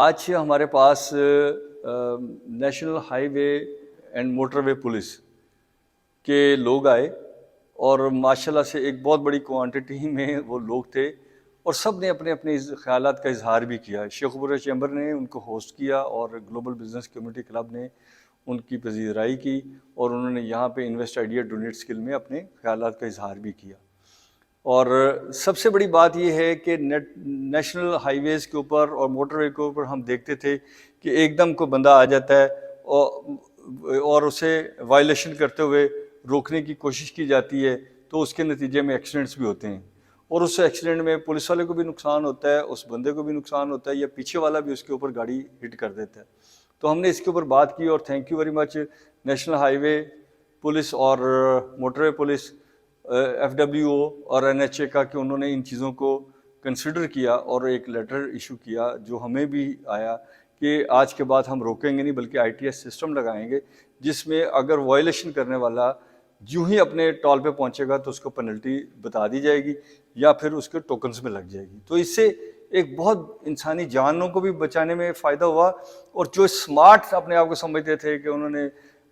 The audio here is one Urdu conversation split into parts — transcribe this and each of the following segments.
آج ہمارے پاس national highway and motorway police کے لوگ آئے اور ماشاءاللہ سے ایک بہت بڑی کوانٹٹی میں وہ لوگ تھے اور سب نے اپنے اپنے خیالات کا اظہار بھی کیا. شیخ عبور چیمبر نے ان کو ہوسٹ کیا اور گلوبل بزنس کمیونٹی کلب نے ان کی پذیرائی کی اور انہوں نے یہاں پہ انویسٹ آئیڈیا ڈونیٹ اسکل میں اپنے خیالات کا اظہار بھی کیا. اور سب سے بڑی بات یہ ہے کہ نیشنل ہائی ویز کے اوپر اور موٹر وے کے اوپر ہم دیکھتے تھے کہ ایک دم کوئی بندہ آ جاتا ہے اور اسے وائلیشن کرتے ہوئے روکنے کی کوشش کی جاتی ہے تو اس کے نتیجے میں ایکسیڈنٹس بھی ہوتے ہیں اور اس ایکسیڈنٹ میں پولیس والے کو بھی نقصان ہوتا ہے, اس بندے کو بھی نقصان ہوتا ہے, یا پیچھے والا بھی اس کے اوپر گاڑی ہٹ کر دیتا ہے. تو ہم نے اس کے اوپر بات کی اور thank you very much national high way police اور موٹر وے پولیس, FWO اور NHA کا کہ انہوں نے ان چیزوں کو کنسیڈر کیا اور ایک لیٹر ایشو کیا جو ہمیں بھی آیا کہ آج کے بعد ہم روکیں گے نہیں بلکہ ITS سسٹم لگائیں گے جس میں اگر وائلیشن کرنے والا جو ہی اپنے ٹال پہ پہنچے گا تو اس کو پینلٹی بتا دی جائے گی یا پھر اس کے ٹوکنز میں لگ جائے گی. تو اس سے ایک بہت انسانی جانوں کو بھی بچانے میں فائدہ ہوا. اور جو اسمارٹ اپنے آپ کو سمجھتے تھے کہ انہوں نے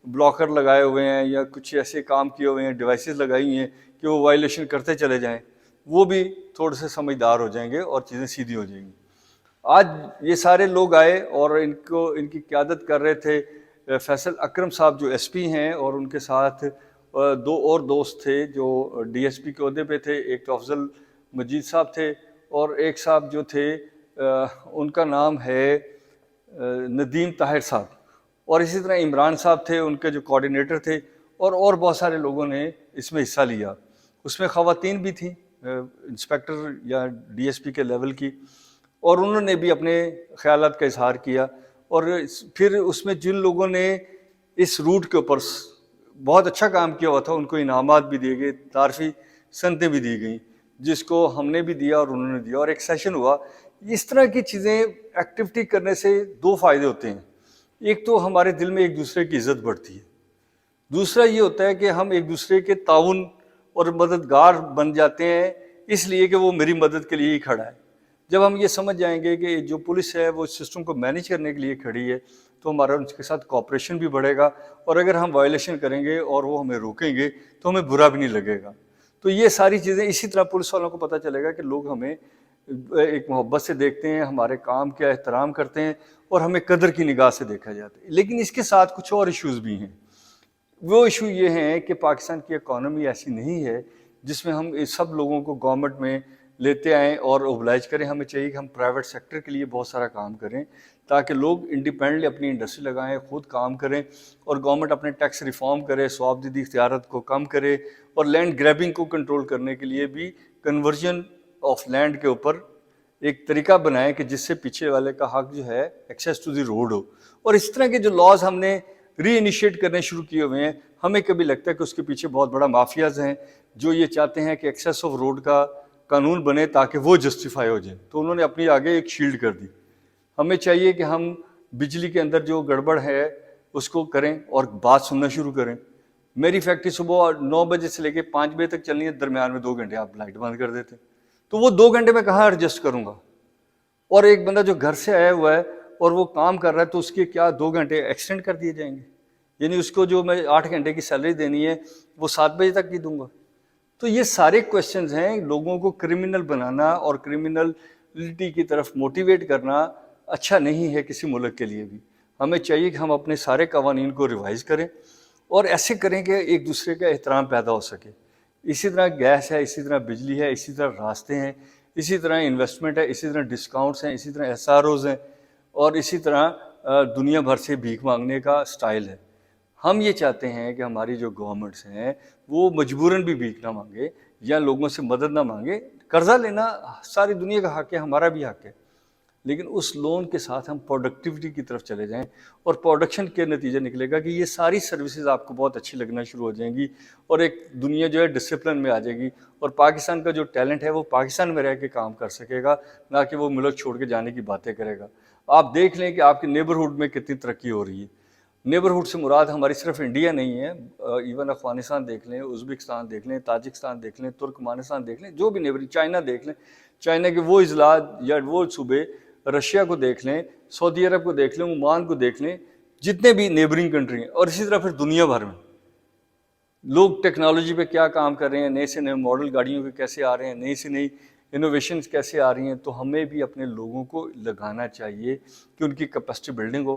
بلاکر لگائے ہوئے ہیں یا کچھ ایسے کام کیے ہوئے ہیں, ڈیوائسز لگائی ہوئی ہیں کہ وہ وائلیشن کرتے چلے جائیں, وہ بھی تھوڑے سے سمجھدار ہو جائیں گے اور چیزیں سیدھی ہو جائیں گی. آج یہ سارے لوگ آئے اور ان کی قیادت کر رہے تھے فیصل اکرم صاحب جو SP ہیں, اور ان کے ساتھ دو اور دوست تھے جو DSP کے عہدے پہ تھے. ایک تو افضل مجید صاحب تھے اور ایک صاحب جو تھے ان کا نام ہے ندیم طاہر صاحب, اور اسی طرح عمران صاحب تھے ان کے جو کوآرڈینیٹر تھے, اور بہت سارے لوگوں نے اس میں حصہ لیا. اس میں خواتین بھی تھیں انسپیکٹر یا DSP کے لیول کی, اور انہوں نے بھی اپنے خیالات کا اظہار کیا. اور پھر اس میں جن لوگوں نے اس روٹ کے اوپر بہت اچھا کام کیا ہوا تھا ان کو انعامات بھی دیے گئے, تعارفی سنتیں بھی دی گئیں جس کو ہم نے بھی دیا اور انہوں نے دیا, اور ایک سیشن ہوا. اس طرح کی چیزیں ایکٹیویٹی کرنے سے دو فائدے ہوتے ہیں. ایک تو ہمارے دل میں ایک دوسرے کی عزت بڑھتی ہے, دوسرا یہ ہوتا ہے کہ ہم ایک دوسرے کے تعاون اور مددگار بن جاتے ہیں اس لیے کہ وہ میری مدد کے لیے ہی کھڑا ہے. جب ہم یہ سمجھ جائیں گے کہ جو پولیس ہے وہ سسٹم کو مینیج کرنے کے لیے کھڑی ہے تو ہمارا ان کے ساتھ کوآپریشن بھی بڑھے گا, اور اگر ہم وائلیشن کریں گے اور وہ ہمیں روکیں گے تو ہمیں برا بھی نہیں لگے گا. تو یہ ساری چیزیں اسی طرح پولیس والوں کو پتہ چلے گا کہ لوگ ہمیں ایک محبت سے دیکھتے ہیں, ہمارے کام کا احترام کرتے ہیں اور ہمیں قدر کی نگاہ سے دیکھا جاتا ہے. لیکن اس کے ساتھ کچھ اور ایشوز بھی ہیں. وہ ایشو یہ ہیں کہ پاکستان کی اکانومی ایسی نہیں ہے جس میں ہم سب لوگوں کو گورنمنٹ میں لیتے آئیں اور اوبلائج کریں. ہمیں چاہیے کہ ہم پرائیویٹ سیکٹر کے لیے بہت سارا کام کریں تاکہ لوگ انڈیپینڈنٹلی اپنی انڈسٹری لگائیں, خود کام کریں, اور گورنمنٹ اپنے ٹیکس ریفارم کرے, سوابدیدی اختیارات کو کم کرے, اور لینڈ گریبنگ کو کنٹرول کرنے کے لیے بھی کنورژن آف لینڈ کے اوپر ایک طریقہ بنائیں کہ جس سے پیچھے والے کا حق جو ہے ایکسیس ٹو دی روڈ ہو. اور اس طرح کے جو لاز ہم نے ری انیشیٹ کرنے شروع کیے ہوئے ہیں, ہمیں کبھی لگتا ہے کہ اس کے پیچھے بہت بڑا مافیاز ہیں جو یہ چاہتے ہیں کہ ایکسیس آف روڈ کا قانون بنے تاکہ وہ جسٹیفائی ہو جائے. تو انہوں نے اپنی آگے ایک شیلڈ کر دی. ہمیں چاہیے کہ ہم بجلی کے اندر جو گڑبڑ ہے اس کو کریں اور بات سننا شروع کریں. میری فیکٹری صبح 9 بجے سے لے کے 5 بجے تک چلنی ہے, درمیان میں 2 گھنٹے آپ لائٹ بند کر دیتے, تو وہ 2 گھنٹے میں کہاں ایڈجسٹ کروں گا؟ اور ایک بندہ جو گھر سے آیا ہوا ہے اور وہ کام کر رہا ہے تو اس کے کیا 2 گھنٹے ایکسٹینڈ کر دیے جائیں گے؟ یعنی اس کو جو میں 8 گھنٹے کی سیلری دینی ہے وہ 7 بجے تک کی دوں گا. تو یہ سارے کویشچنز ہیں. لوگوں کو کرمنل بنانا اور کرمنلٹی کی طرف موٹیویٹ کرنا اچھا نہیں ہے کسی ملک کے لیے بھی. ہمیں چاہیے کہ ہم اپنے سارے قوانین کو ریوائز کریں اور ایسے کریں کہ ایک دوسرے کا احترام پیدا ہو سکے. اسی طرح گیس ہے, اسی طرح بجلی ہے, اسی طرح راستے ہیں, اسی طرح انویسٹمنٹ ہے, اسی طرح ڈسکاؤنٹس ہیں, اسی طرح SROs ہیں, اور اسی طرح دنیا بھر سے بھیک مانگنے کا سٹائل ہے. ہم یہ چاہتے ہیں کہ ہماری جو گورنمنٹس ہیں وہ مجبوراً بھی بھیک نہ مانگے یا لوگوں سے مدد نہ مانگے. قرضہ لینا ساری دنیا کا حق ہے, ہمارا بھی حق ہے, لیکن اس لون کے ساتھ ہم پروڈکٹیوٹی کی طرف چلے جائیں اور پروڈکشن کے نتیجہ نکلے گا کہ یہ ساری سروسز آپ کو بہت اچھی لگنا شروع ہو جائیں گی اور ایک دنیا جو ہے ڈسپلن میں آ جائے گی, اور پاکستان کا جو ٹیلنٹ ہے وہ پاکستان میں رہ کے کام کر سکے گا, نہ کہ وہ ملک چھوڑ کے جانے کی باتیں کرے گا. آپ دیکھ لیں کہ آپ کے نیبرہڈ میں کتنی ترقی ہو رہی ہے. نیبرہڈ سے مراد ہماری صرف انڈیا نہیں ہے, ایون افغانستان دیکھ لیں, ازبکستان دیکھ لیں, تاجکستان دیکھ لیں, ترکمانستان دیکھ لیں, جو بھی نیبر, چائنا دیکھ لیں. چائنا کے وہ اضلاع یا وہ صوبے رشیا کو دیکھ لیں، سعودی عرب کو دیکھ لیں، عمان کو دیکھ لیں، جتنے بھی نیبرنگ کنٹری ہیں، اور اسی طرح پھر دنیا بھر میں لوگ ٹیکنالوجی پہ کیا کام کر رہے ہیں، نئے سے نئے ماڈل گاڑیوں کے کیسے آ رہے ہیں، نئی سے نئی انوویشنز کیسے آ رہی ہیں. تو ہمیں بھی اپنے لوگوں کو لگانا چاہیے کہ ان کی کیپیسٹی بلڈنگ ہو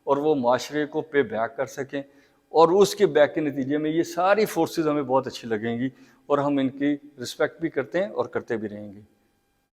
اور وہ معاشرے کو پے بیک کر سکیں، اور اس کے بیک کے نتیجے میں یہ ساری فورسز ہمیں بہت اچھی لگیں گی اور ہم ان کی رسپیکٹ بھی کرتے ہیں اور کرتے بھی رہیں گے.